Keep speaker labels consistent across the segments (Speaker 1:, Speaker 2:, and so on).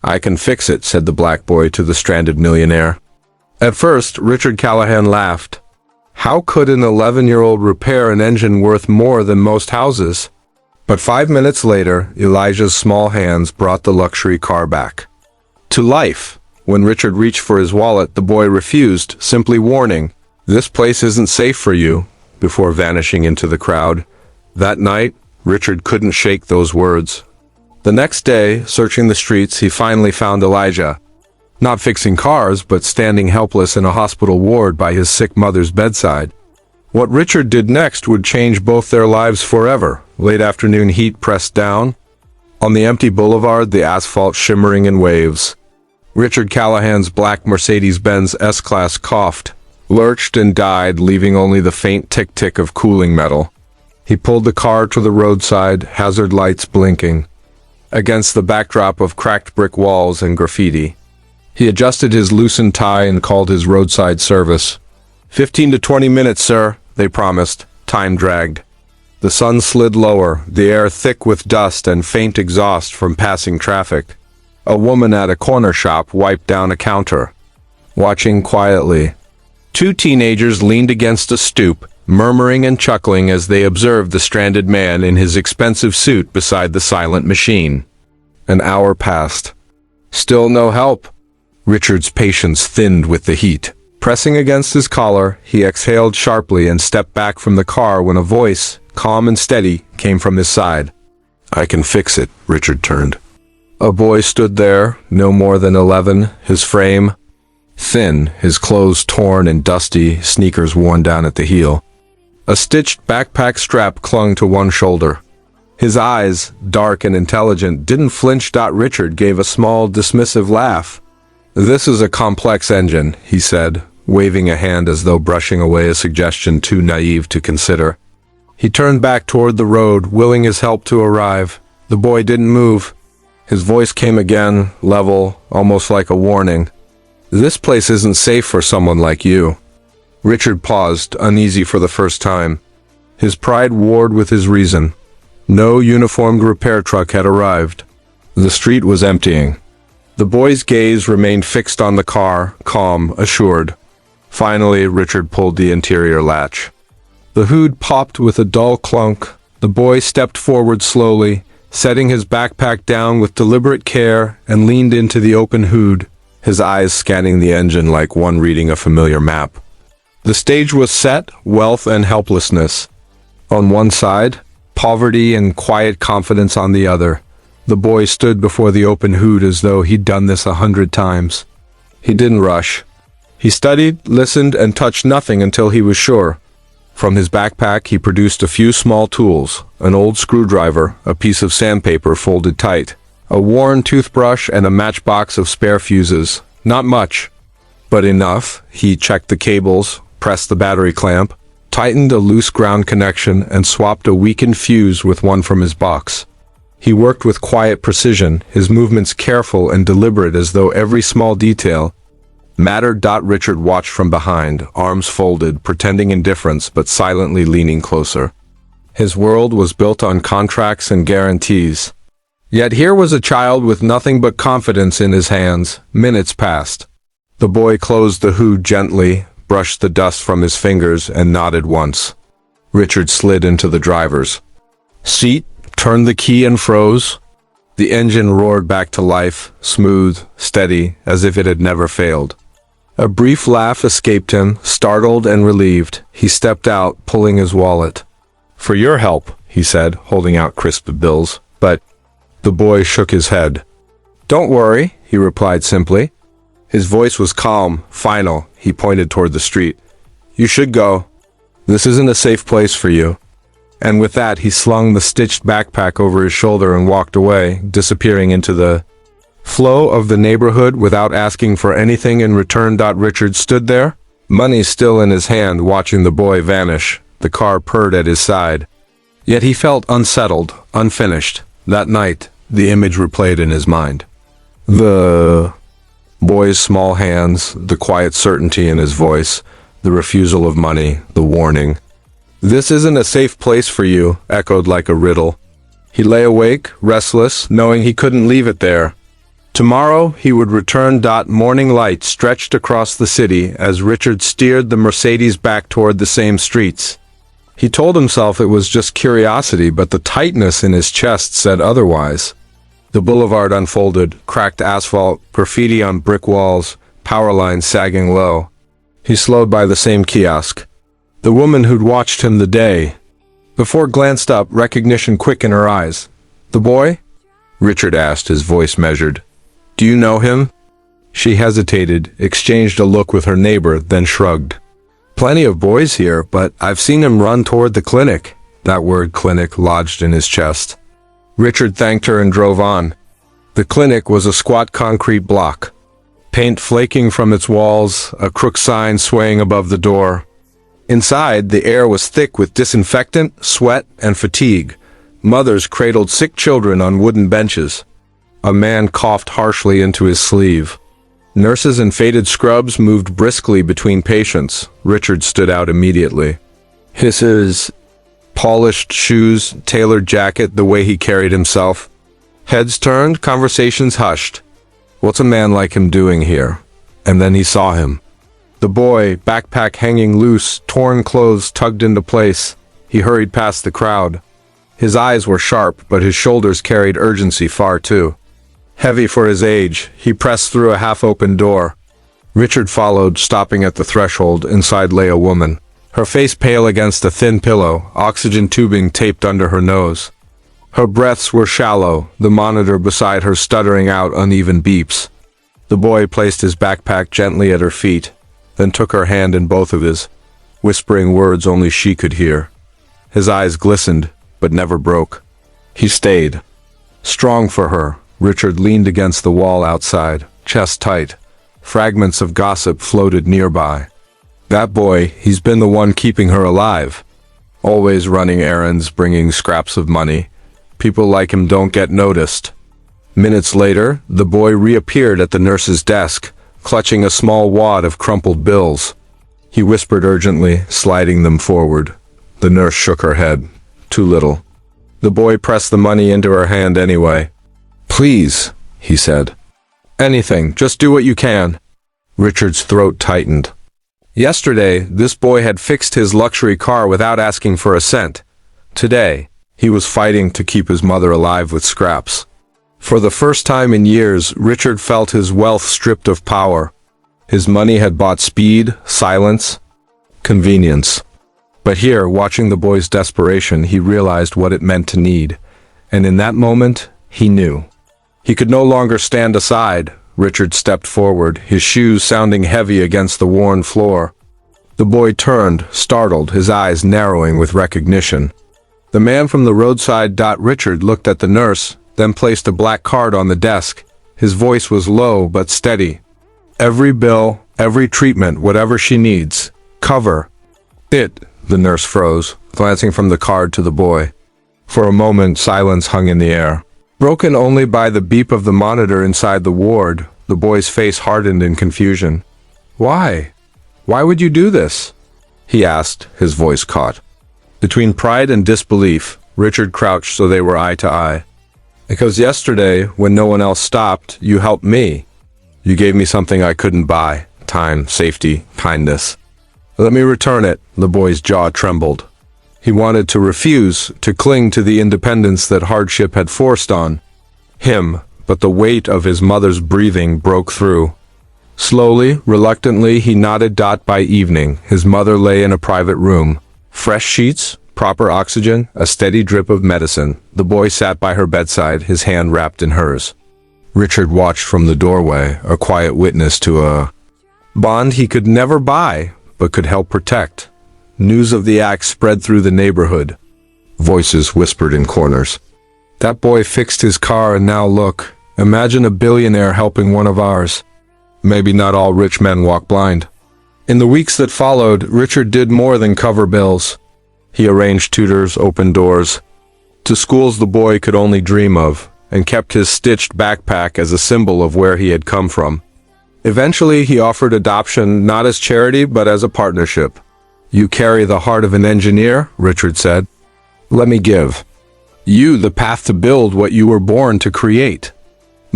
Speaker 1: "I can fix it," said the black boy to the stranded millionaire. At first, Richard Callahan laughed. How could an 11-year-old repair an engine worth more than most houses? But 5 minutes later, Elijah's small hands brought the luxury car back to life. When Richard reached for his wallet, the boy refused, simply warning, "This place isn't safe for you," before vanishing into the crowd. That night, Richard couldn't shake those words. The next day, searching the streets, he finally found Elijah. Not fixing cars, but standing helpless in a hospital ward by his sick mother's bedside. What Richard did next would change both their lives forever. Late afternoon heat pressed down. On the empty boulevard, the asphalt shimmering in waves. Richard Callahan's black Mercedes-Benz S-Class coughed, lurched and died, leaving only the faint tick-tick of cooling metal. He pulled the car to the roadside, hazard lights blinking, against the backdrop of cracked brick walls and graffiti. He adjusted his loosened tie and called his roadside service. 15 to 20 minutes, sir," they promised. Time dragged. The sun slid lower, the air thick with dust and faint exhaust from passing traffic. A woman at a corner shop wiped down a counter, watching quietly. Two teenagers leaned against a stoop, murmuring and chuckling as they observed the stranded man in his expensive suit beside the silent machine. An hour passed. Still no help. Richard's patience thinned with the heat. Pressing against his collar, he exhaled sharply and stepped back from the car when a voice, calm and steady, came from his side. "I can fix it," Richard turned. A boy stood there, no more than 11, his frame thin, his clothes torn and dusty, sneakers worn down at the heel. A stitched backpack strap clung to one shoulder. His eyes, dark and intelligent, didn't flinch. Richard gave a small, dismissive laugh. "This is a complex engine," he said, waving a hand as though brushing away a suggestion too naive to consider. He turned back toward the road, willing his help to arrive. The boy didn't move. His voice came again, level, almost like a warning. "This place isn't safe for someone like you." Richard paused, uneasy for the first time. His pride warred with his reason. No uniformed repair truck had arrived. The street was emptying. The boy's gaze remained fixed on the car, calm, assured. Finally, Richard pulled the interior latch. The hood popped with a dull clunk. The boy stepped forward slowly, setting his backpack down with deliberate care, and leaned into the open hood, his eyes scanning the engine like one reading a familiar map. The stage was set, wealth and helplessness on one side, poverty and quiet confidence on the other. The boy stood before the open hood as though he'd done this 100 times. He didn't rush. He studied, listened, and touched nothing until he was sure. From his backpack he produced a few small tools, an old screwdriver, a piece of sandpaper folded tight, a worn toothbrush, and a matchbox of spare fuses. Not much, but enough. He checked the cables, pressed the battery clamp, tightened a loose ground connection, and swapped a weakened fuse with one from his box. He worked with quiet precision, his movements careful and deliberate as though every small detail mattered. Richard watched from behind, arms folded, pretending indifference but silently leaning closer. His world was built on contracts and guarantees. Yet here was a child with nothing but confidence in his hands. Minutes passed. The boy closed the hood gently, brushed the dust from his fingers, and nodded once. Richard slid into the driver's seat, turned the key, and froze. The engine roared back to life, smooth, steady, as if it had never failed. A brief laugh escaped him, startled and relieved. He stepped out, pulling his wallet. "For your help," he said, holding out crisp bills. "But—" The boy shook his head. "Don't worry," he replied simply. His voice was calm, final. He pointed toward the street. "You should go. This isn't a safe place for you." And with that, he slung the stitched backpack over his shoulder and walked away, disappearing into the flow of the neighborhood without asking for anything in return. Richard stood there, money still in his hand, watching the boy vanish. The car purred at his side. Yet he felt unsettled, unfinished. That night, the image replayed in his mind. The boy's small hands, the quiet certainty in his voice, the refusal of money, the warning. "This isn't a safe place for you," echoed like a riddle. He lay awake, restless, knowing he couldn't leave it there. Tomorrow he would return. Morning light stretched across the city as Richard steered the Mercedes back toward the same streets. He told himself it was just curiosity, but the tightness in his chest said otherwise. The boulevard unfolded, cracked asphalt, graffiti on brick walls, power lines sagging low. He slowed by the same kiosk. The woman who'd watched him the day before glanced up, recognition quick in her eyes. "The boy?" Richard asked, his voice measured. "Do you know him?" She hesitated, exchanged a look with her neighbor, then shrugged. "Plenty of boys here, but I've seen him run toward the clinic." That word clinic lodged in his chest. Richard thanked her and drove on. The clinic was a squat concrete block. Paint flaking from its walls, a crook sign swaying above the door. Inside, the air was thick with disinfectant, sweat, and fatigue. Mothers cradled sick children on wooden benches. A man coughed harshly into his sleeve. Nurses in faded scrubs moved briskly between patients. Richard stood out immediately. His polished shoes, tailored jacket, the way he carried himself. Heads turned, conversations hushed. What's a man like him doing here? And then he saw him. The boy, backpack hanging loose, torn clothes tugged into place. He hurried past the crowd. His eyes were sharp, but his shoulders carried urgency far too. Heavy for his age, he pressed through a half-open door. Richard followed, stopping at the threshold. Inside lay a woman. Her face pale against a thin pillow, oxygen tubing taped under her nose. Her breaths were shallow, the monitor beside her stuttering out uneven beeps. The boy placed his backpack gently at her feet, then took her hand in both of his, whispering words only she could hear. His eyes glistened, but never broke. He stayed. Strong for her, Richard leaned against the wall outside, chest tight. Fragments of gossip floated nearby. That boy, he's been the one keeping her alive. Always running errands, bringing scraps of money. People like him don't get noticed. Minutes later, the boy reappeared at the nurse's desk, clutching a small wad of crumpled bills. He whispered urgently, sliding them forward. The nurse shook her head. Too little. The boy pressed the money into her hand anyway. "Please," he said. "Anything, just do what you can." Richard's throat tightened. Yesterday, this boy had fixed his luxury car without asking for a cent. Today, he was fighting to keep his mother alive with scraps. For the first time in years, Richard felt his wealth stripped of power. His money had bought speed, silence, convenience. But here, watching the boy's desperation, he realized what it meant to need. And in that moment, he knew. He could no longer stand aside. Richard stepped forward, his shoes sounding heavy against the worn floor. The boy turned, startled, his eyes narrowing with recognition. The man from the roadside. Richard looked at the nurse, then placed a black card on the desk. His voice was low but steady. "Every bill, every treatment, whatever she needs. Cover it." The nurse froze, glancing from the card to the boy. For a moment, silence hung in the air, broken only by the beep of the monitor inside the ward. The boy's face hardened in confusion. "Why? Why would you do this?" he asked, his voice caught. Between pride and disbelief, Richard crouched so they were eye to eye. "Because yesterday, when no one else stopped, you helped me. You gave me something I couldn't buy. Time, safety, kindness. Let me return it." The boy's jaw trembled. He wanted to refuse, to cling to the independence that hardship had forced on him, but the weight of his mother's breathing broke through. Slowly, reluctantly, he nodded. By evening, his mother lay in a private room. Fresh sheets, proper oxygen, a steady drip of medicine. The boy sat by her bedside, his hand wrapped in hers. Richard watched from the doorway, a quiet witness to a bond he could never buy, but could help protect. News of the act spread through the neighborhood. Voices whispered in corners. "That boy fixed his car, and now look. Imagine a billionaire helping one of ours." Maybe not all rich men walk blind. In the weeks that followed, Richard did more than cover bills. He arranged tutors, opened doors to schools the boy could only dream of, and kept his stitched backpack as a symbol of where he had come from. Eventually, he offered adoption not as charity but as a partnership. "You carry the heart of an engineer," Richard said. "Let me give you the path to build what you were born to create."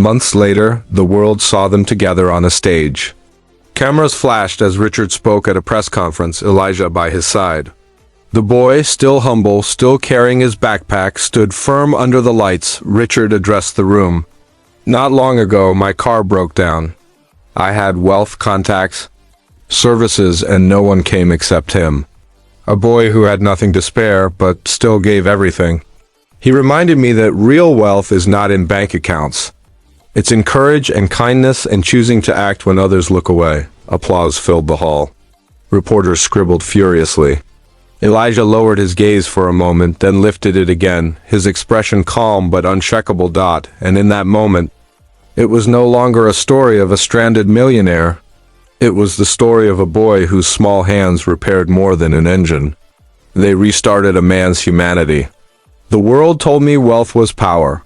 Speaker 1: Months later, the world saw them together on a stage. Cameras flashed as Richard spoke at a press conference, Elijah by his side. The boy, still humble, still carrying his backpack, stood firm under the lights. Richard addressed the room. Not long ago, my car broke down. I had wealth, contacts, services, and no one came except him. A boy who had nothing to spare, but still gave everything. He reminded me that real wealth is not in bank accounts. It's in courage and kindness and choosing to act when others look away. Applause filled the hall. Reporters scribbled furiously. Elijah lowered his gaze for a moment, then lifted it again, his expression calm but unshakable. And in that moment, it was no longer a story of a stranded millionaire. It was the story of a boy whose small hands repaired more than an engine. They restarted a man's humanity. The world told me wealth was power.